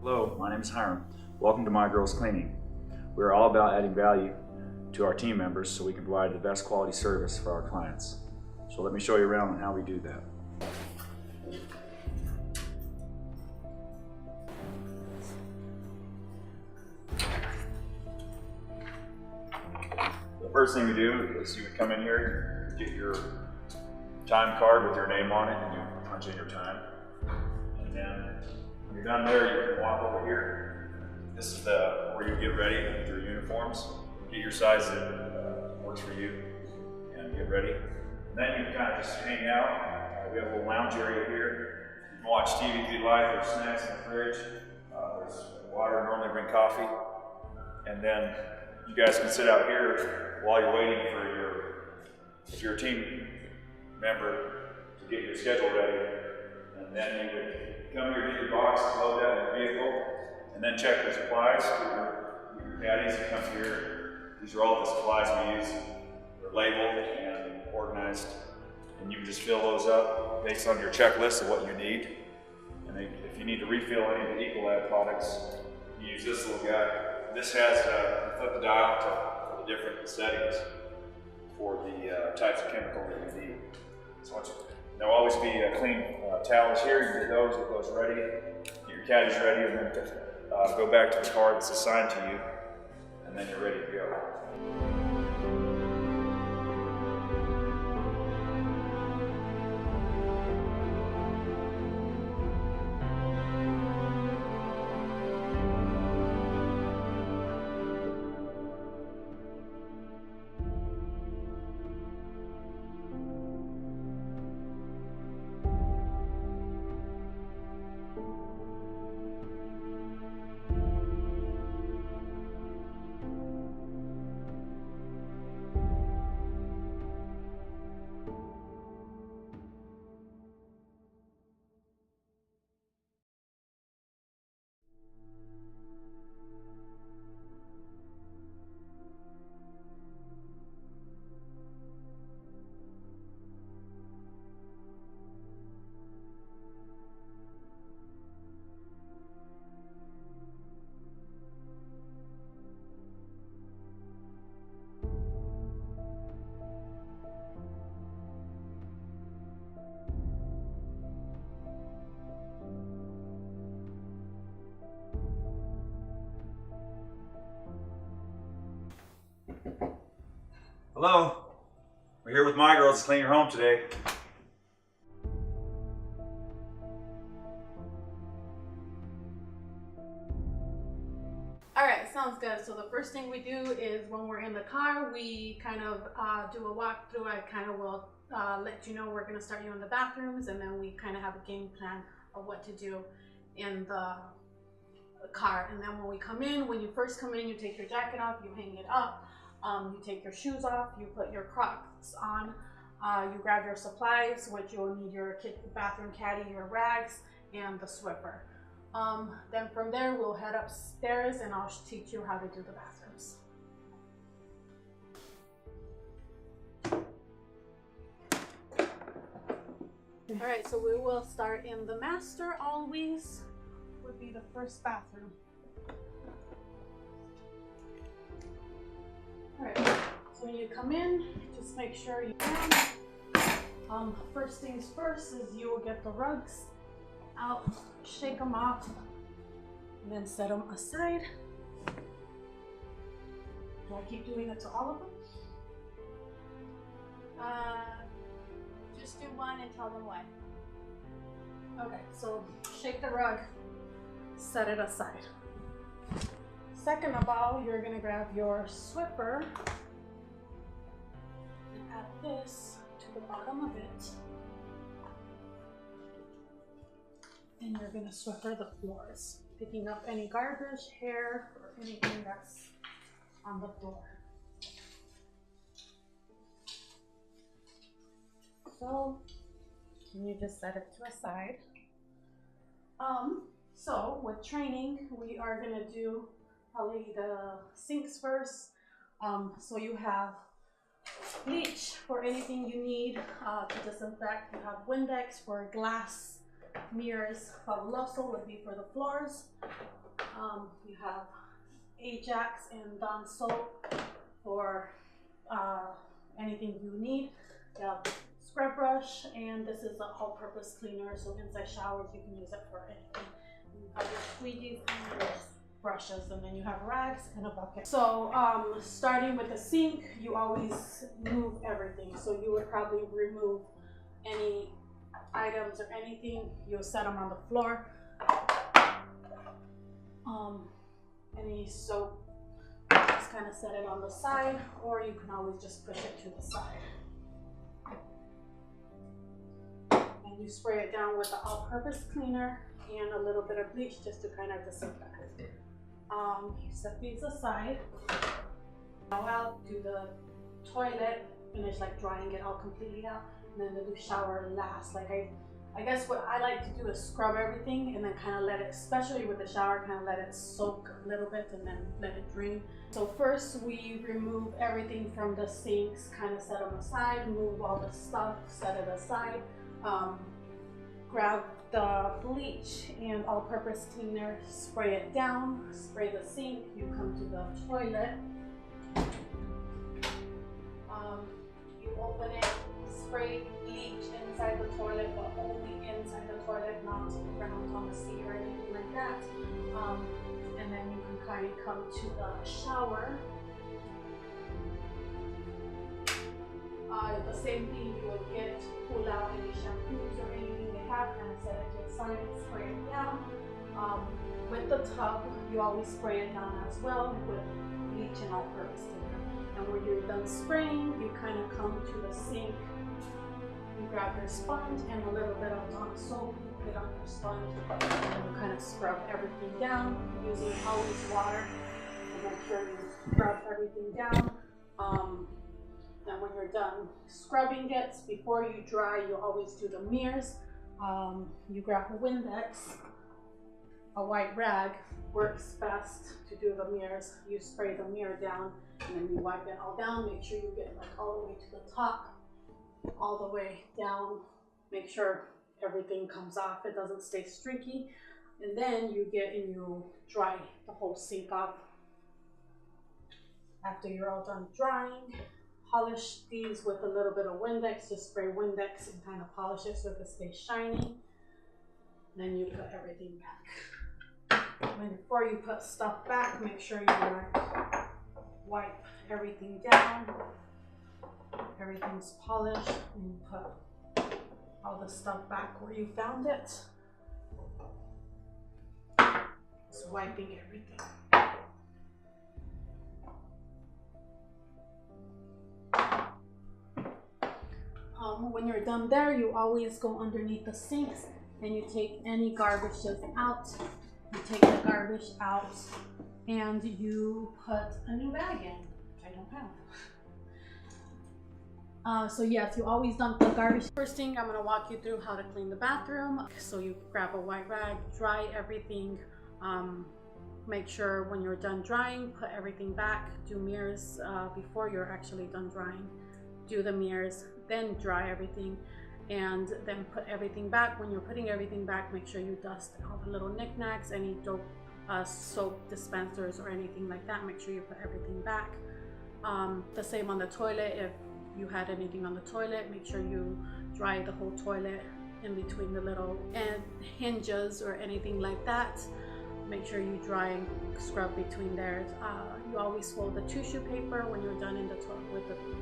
Hello, my name is Hiram. Welcome to My Girls Cleaning. We're all about adding value to our team members so we can provide the best quality service for our clients. So let me show you around on how we do that. The first thing we do is you would come in here, get your time card with your name on it, and you punch in your time. And then when you're done there, you can walk over here. This is where you get ready with your uniforms. Get your size that works for you and get ready. And then you can kind of just hang out. We have a little lounge area here. You can watch TV if you'd like. There's snacks in the fridge. There's water. Normally bring coffee. And then you guys can sit out here while you're waiting for your team member to get your schedule ready. And then you would come here, get your box, load that in the vehicle, and then check the supplies. Your caddies come here. These are all the supplies we use. They're labeled and organized, and you can just fill those up based on your checklist of what you need. And if you need to refill any of the Ecolab products, you use this little guy. This has you flip the dial for the different settings for the types of chemical that you need. So there'll always be clean towels here. You get those ready, get your caddies ready, and then go back to the car that's assigned to you, and then you're ready to go. Hello, we're here with My Girls to clean your home today. Alright, sounds good. So the first thing we do is when we're in the car, we kind of do a walkthrough. I kind of will let you know we're going to start you in the bathrooms, and then we kind of have a game plan of what to do in the car. And then when we come in, when you first come in, you take your jacket off, you hang it up. You take your shoes off, you put your Crocs on, you grab your supplies, which you'll need your bathroom caddy, your rags, and the Swiffer. Then from there, we'll head upstairs and I'll teach you how to do the bathrooms. All right, so we will start in the master always, would be the first bathroom. Alright, so when you come in, just make sure you can. First things first is you will get the rugs out, shake them off, and then set them aside. Do I keep doing it to all of them? Just do one and tell them why. Okay, so shake the rug, set it aside. Second of all, you're gonna grab your Swiffer and add this to the bottom of it. And you're gonna Swiffer the floors, picking up any garbage, hair, or anything that's on the floor. So, you just set it to a side. So with training, we are gonna do probably the sinks first. So you have bleach for anything you need to disinfect. You have Windex for glass mirrors. Fabuloso would be for the floors. You have Ajax and Dawn soap for anything you need. You have scrub brush, and this is an all-purpose cleaner, so inside showers you can use it for anything. You have your squeegees and your brushes, and then you have rags and a bucket. So starting with the sink, you always move everything. So you would probably remove any items or anything, you'll set them on the floor. Any soap, just kind of set it on the side, or you can always just push it to the side. And you spray it down with the all-purpose cleaner and a little bit of bleach just to kind of disinfect. You set these aside. Now I'll do the toilet, finish like drying it all completely out, and then the shower last. Like I guess what I like to do is scrub everything and then kind of let it, especially with the shower, kind of let it soak a little bit and then let it drain. So first we remove everything from the sinks, kind of set them aside, move all the stuff, set it aside. Grab the bleach and all-purpose cleaner, spray it down, spray the sink, you come to the toilet. You open it, spray bleach inside the toilet, but only inside the toilet, not around on the seat or anything like that. And then you can kind of come to the shower. The same thing, you would pull out any shampoos or anything they have, kind of set it to the side and spray it down. With the tub, you always spray it down as well with bleach and all-purpose cleaner. And when you're done spraying, you kind of come to the sink. You grab your sponge and a little bit of Dawn soap, put it on your sponge, and you kind of scrub everything down using always water. And make sure you scrub everything down. And when you're done scrubbing it, before you dry, you always do the mirrors. You grab a Windex, a white rag works best to do the mirrors. You spray the mirror down and then you wipe it all down. Make sure you get like all the way to the top, all the way down. Make sure everything comes off, it doesn't stay streaky. And then you get and you dry the whole sink off. After you're all done drying, polish these with a little bit of Windex. Just spray Windex and kind of polish it so it stays shiny. Then you put everything back. And before you put stuff back, make sure you wipe everything down. Everything's polished, and you put all the stuff back where you found it. Just wiping everything. When you're done there, you always go underneath the sinks and you take any garbages out. You take the garbage out and you put a new bag in, which I don't have. So yes, you always dump the garbage. First thing, I'm gonna walk you through how to clean the bathroom. So you grab a white rag, dry everything. Make sure when you're done drying, put everything back. Do mirrors before you're actually done drying. Do the mirrors, then dry everything, and then put everything back. When you're putting everything back, make sure you dust all the little knickknacks, any soap dispensers or anything like that. Make sure you put everything back. The same on the toilet. If you had anything on the toilet, make sure you dry the whole toilet in between the little hinges or anything like that. Make sure you dry and scrub between there. You always fold the tissue paper when you're done in the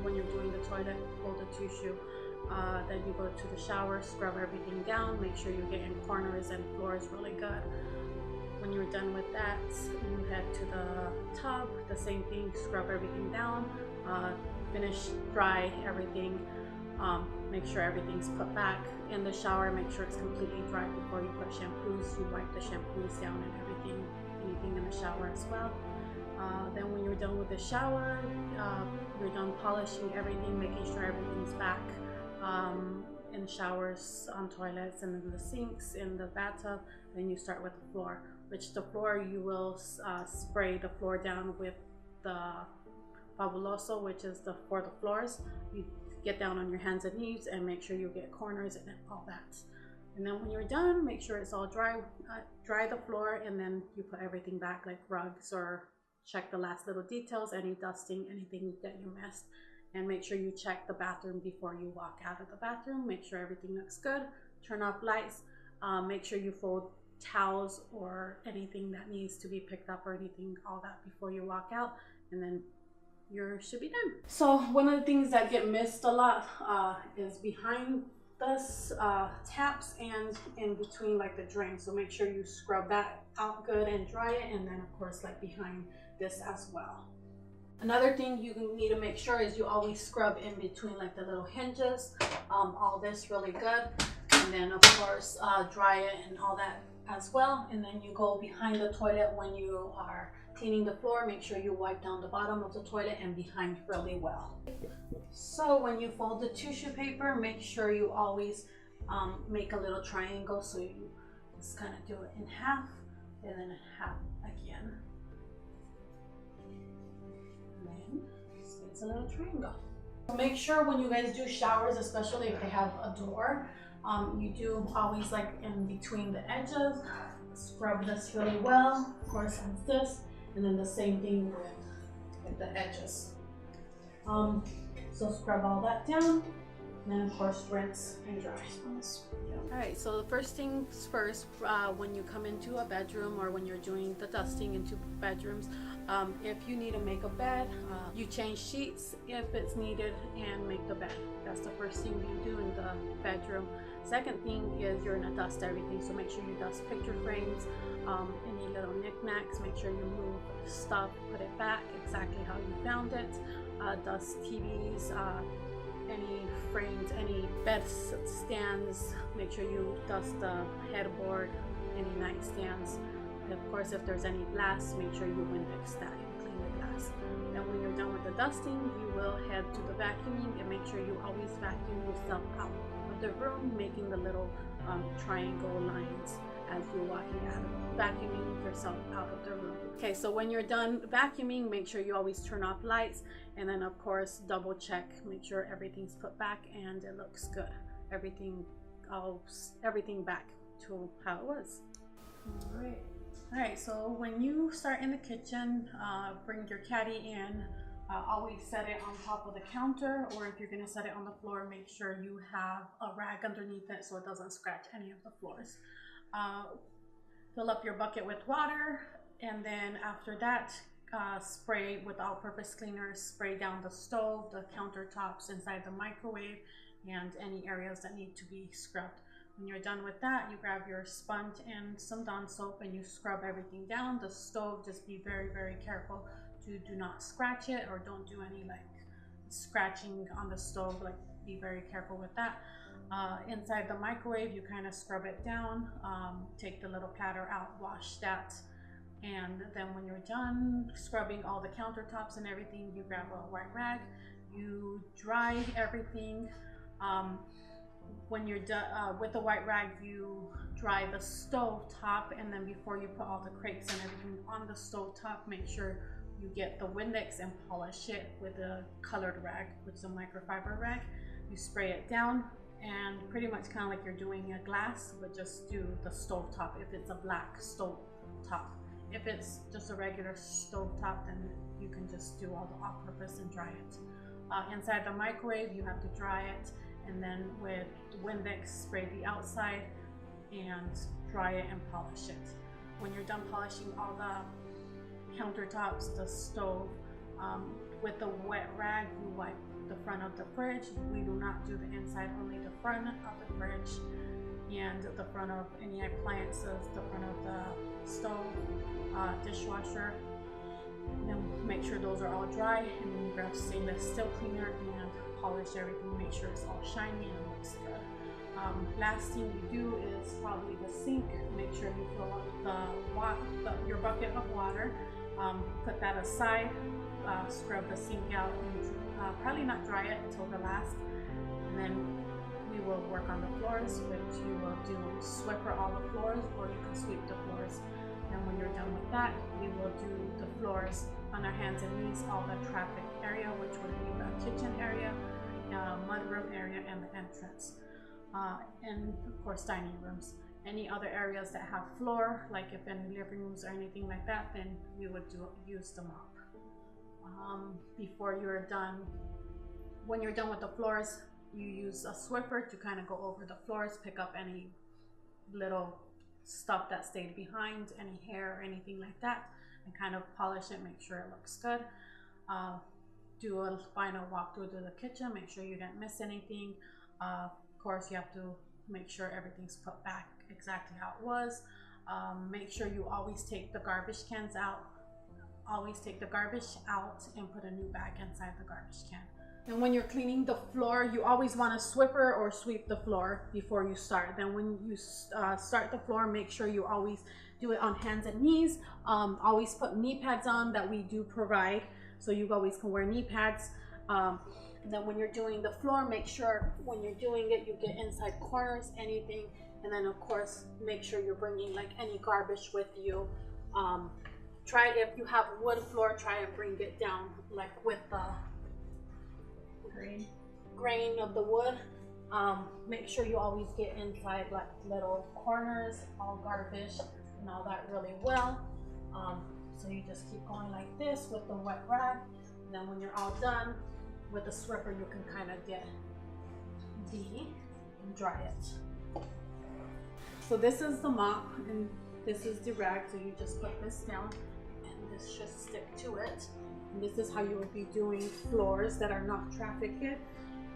when you're doing the toilet. Fold the tissue. Then you go to the shower, scrub everything down. Make sure you get in corners and floors really good. When you're done with that, you head to the tub. The same thing. Scrub everything down. Finish dry everything. Make sure everything's put back. In the shower, make sure it's completely dry before you put shampoos. You wipe the shampoos down and everything, anything in the shower as well. Then when you're done with the shower, you're done polishing everything, making sure everything's back in showers, on toilets, and in the sinks, in the bathtub. Then you start with the floor, which the floor you will spray the floor down with the Fabuloso, which is for the floors. You get down on your hands and knees and make sure you get corners and all that. And then when you're done, make sure it's all dry. Dry the floor, and then you put everything back, like rugs, or check the last little details, any dusting, anything that you missed. And make sure you check the bathroom before you walk out of the bathroom. Make sure everything looks good. Turn off lights. Make sure you fold towels or anything that needs to be picked up or anything, all that, before you walk out, and then you should be done. So one of the things that get missed a lot is behind this taps and in between, like the drain. So make sure you scrub that out good and dry it, and then of course like behind this as well. Another thing you need to make sure is you always scrub in between, like the little hinges, all this really good, and then of course dry it and all that as well. And then you go behind the toilet when you are cleaning the floor. Make sure you wipe down the bottom of the toilet and behind really well. So when you fold the tissue paper, make sure you always make a little triangle, so you just kind of do it in half and then half again. And then it's a little triangle. Make sure when you guys do showers, especially if they have a door, you do always, like in between the edges, scrub this really well. Of course, on this, and then the same thing with the edges. So scrub all that down, and then of course rinse and dry. All right, so the first things first, when you come into a bedroom or when you're doing the dusting into bedrooms, if you need to make a bed, you change sheets if it's needed and make the bed. That's the first thing you do in the bedroom. Second thing is you're gonna dust everything, so make sure you dust picture frames, any little knickknacks. Make sure you move stuff, put it back exactly how you found it. Dust TVs, any frames, any bed stands. Make sure you dust the headboard, any nightstands. Of course, if there's any glass, make sure you Windex that and clean the glass. Then when you're done with the dusting, you will head to the vacuuming, and make sure you always vacuum yourself out of the room, making the little triangle lines as you're walking out of vacuuming yourself out of the room. Okay, so when you're done vacuuming, make sure you always turn off lights, and then of course double check, make sure everything's put back and it looks good. Everything back to how it was. All right, so when you start in the kitchen, bring your caddy in. Always set it on top of the counter, or if you're gonna set it on the floor, make sure you have a rag underneath it so it doesn't scratch any of the floors. Fill up your bucket with water, and then after that, spray with all-purpose cleaner, spray down the stove, the countertops, inside the microwave, and any areas that need to be scrubbed. When you're done with that, you grab your sponge and some Dawn soap and you scrub everything down. The stove, just be very, very careful to do not scratch it, or don't do any like scratching on the stove. Like, be very careful with that. Inside the microwave, you kind of scrub it down, take the little platter out, wash that, and then when you're done scrubbing all the countertops and everything, you grab a white rag, you dry everything. When you're done with the white rag, you dry the stove top, and then before you put all the crates and everything on the stove top, make sure you get the Windex and polish it with a colored rag, which is a microfiber rag. You spray it down, and pretty much kind of like you're doing a glass, but just do the stove top if it's a black stove top. If it's just a regular stove top, then you can just do all the all-purpose and dry it. Inside the microwave, you have to dry it, and then with Windex, spray the outside and dry it and polish it. When you're done polishing all the countertops, the stove, with the wet rag, you wipe the front of the fridge. We do not do the inside, only the front of the fridge and the front of any appliances, the front of the stove, dishwasher. And then make sure those are all dry, and then you grab stainless steel cleaner and polish everything, make sure it's all shiny and looks good. Last thing you do is probably the sink. Make sure you fill up your bucket of water, put that aside, scrub the sink out, and probably not dry it until the last, and then we will work on the floors, which you will do swiffer all the floors, or you can sweep the floors. And when you're done with that, we will do the floors on our hands and knees, all the traffic area, which would be the kitchen area, mudroom area, and the entrance. and of course dining rooms. Any other areas that have floor, like if any living rooms or anything like that, then we would use the mop. Before you're done, when you're done with the floors, you use a Swiffer to kind of go over the floors, pick up any little stuff that stayed behind, any hair or anything like that, and kind of polish it, make sure it looks good. Do a final walkthrough to the kitchen, make sure you didn't miss anything. Of course, you have to make sure everything's put back exactly how it was. Make sure you always take the garbage cans out. Always take the garbage out and put a new bag inside the garbage can. And when you're cleaning the floor, you always want to Swiffer or sweep the floor before you start. Then when you start the floor, make sure you always do it on hands and knees. Always put knee pads on that we do provide, so you always can wear knee pads. And then when you're doing the floor, make sure when you're doing it, you get inside corners, anything. And then of course, make sure you're bringing like any garbage with you. Try, if you have wood floor, try and bring it down like with the grain of the wood. Make sure you always get inside like little corners, all garbage and all that really well. So you just keep going like this with the wet rag. And then when you're all done with the Swiffer, you can kind of get and dry it. So this is the mop and this is the rag. So you just put this down and this should stick to it. And this is how you would be doing floors that are not trafficked.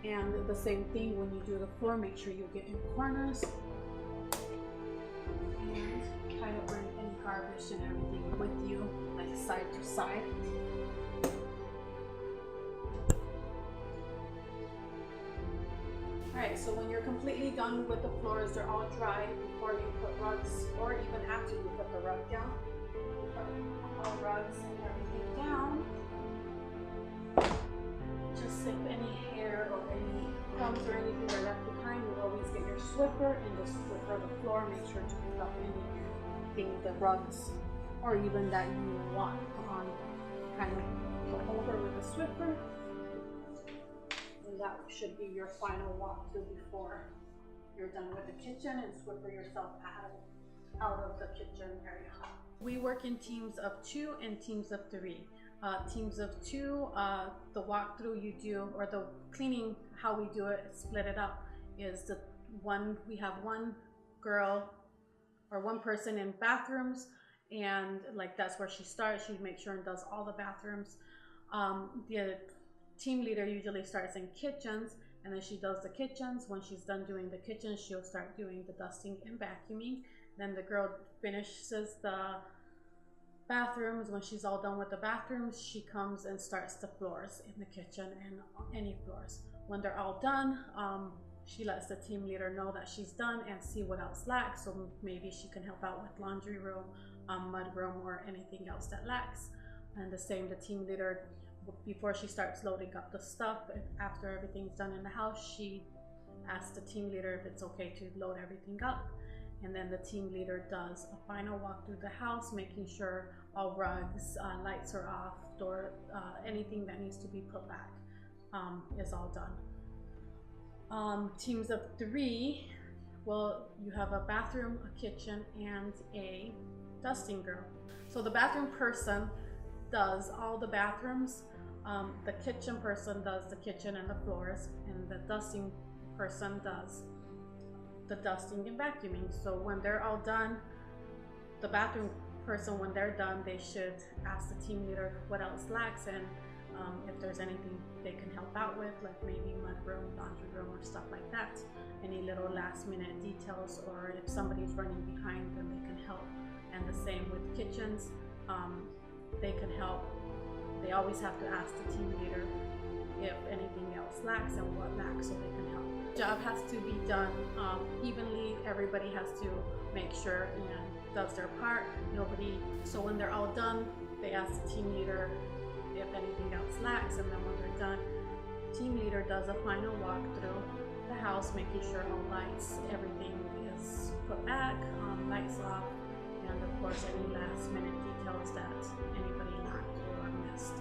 And the same thing when you do the floor, make sure you get in corners and kind of bring any garbage and everything with you, like side to side. Alright, so when you're completely done with the floors, they're all dry before you put rugs, or even after you put the rug down. Put all rugs and everything down. Just if any hair or any crumbs or anything are left behind, you always get your Swiffer and just Swiffer the floor. Make sure to pick up anything, the rugs, or even that you want on, kind of put over with the Swiffer. And that should be your final walkthrough before you're done with the kitchen, and Swiffer yourself out of the kitchen area. We work in teams of 2 and teams of 3. Teams of 2, the walkthrough you do, or the cleaning, how we do it, split it up, is we have one girl or one person in bathrooms, and like that's where she starts. She makes sure and does all the bathrooms. The team leader usually starts in kitchens, and then she does the kitchens. When she's done doing the kitchens, she'll start doing the dusting and vacuuming. Then the girl finishes the bathrooms. When she's all done with the bathrooms, she comes and starts the floors in the kitchen and any floors. When they're all done, she lets the team leader know that she's done and see what else lacks. So maybe she can help out with laundry room, mud room, or anything else that lacks. And the same, the team leader, before she starts loading up the stuff, after everything's done in the house, she asks the team leader if it's okay to load everything up. And then the team leader does a final walk through the house, making sure all rugs, lights are off, door, anything that needs to be put back is all done. Teams of 3, well, you have a bathroom, a kitchen, and a dusting girl. So the bathroom person does all the bathrooms, the kitchen person does the kitchen and the floors, and the dusting person does the dusting and vacuuming. So when they're all done, the bathroom person, when they're done, they should ask the team leader what else lacks, and if there's anything they can help out with, like maybe mud room, laundry room, or stuff like that. Any little last minute details, or if somebody's running behind, then they can help. And the same with kitchens, they can help. They always have to ask the team leader if anything else lacks and what lacks, so they can help. Job has to be done evenly. Everybody has to make sure and does their part. So when they're all done, they ask the team leader if anything else lacks, and then when they're done, team leader does a final walk through the house, making sure all lights, everything is put back, lights off, and of course any last minute details that anybody lacked or missed.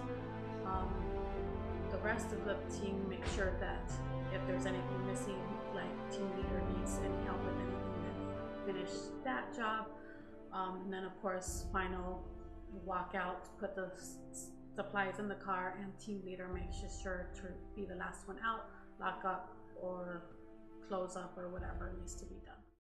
The rest of the team make sure that if there's anything missing, like team leader needs any help with anything, then finish that job. And then of course, final walkout, put the supplies in the car, and team leader makes sure to be the last one out, lock up or close up or whatever needs to be done.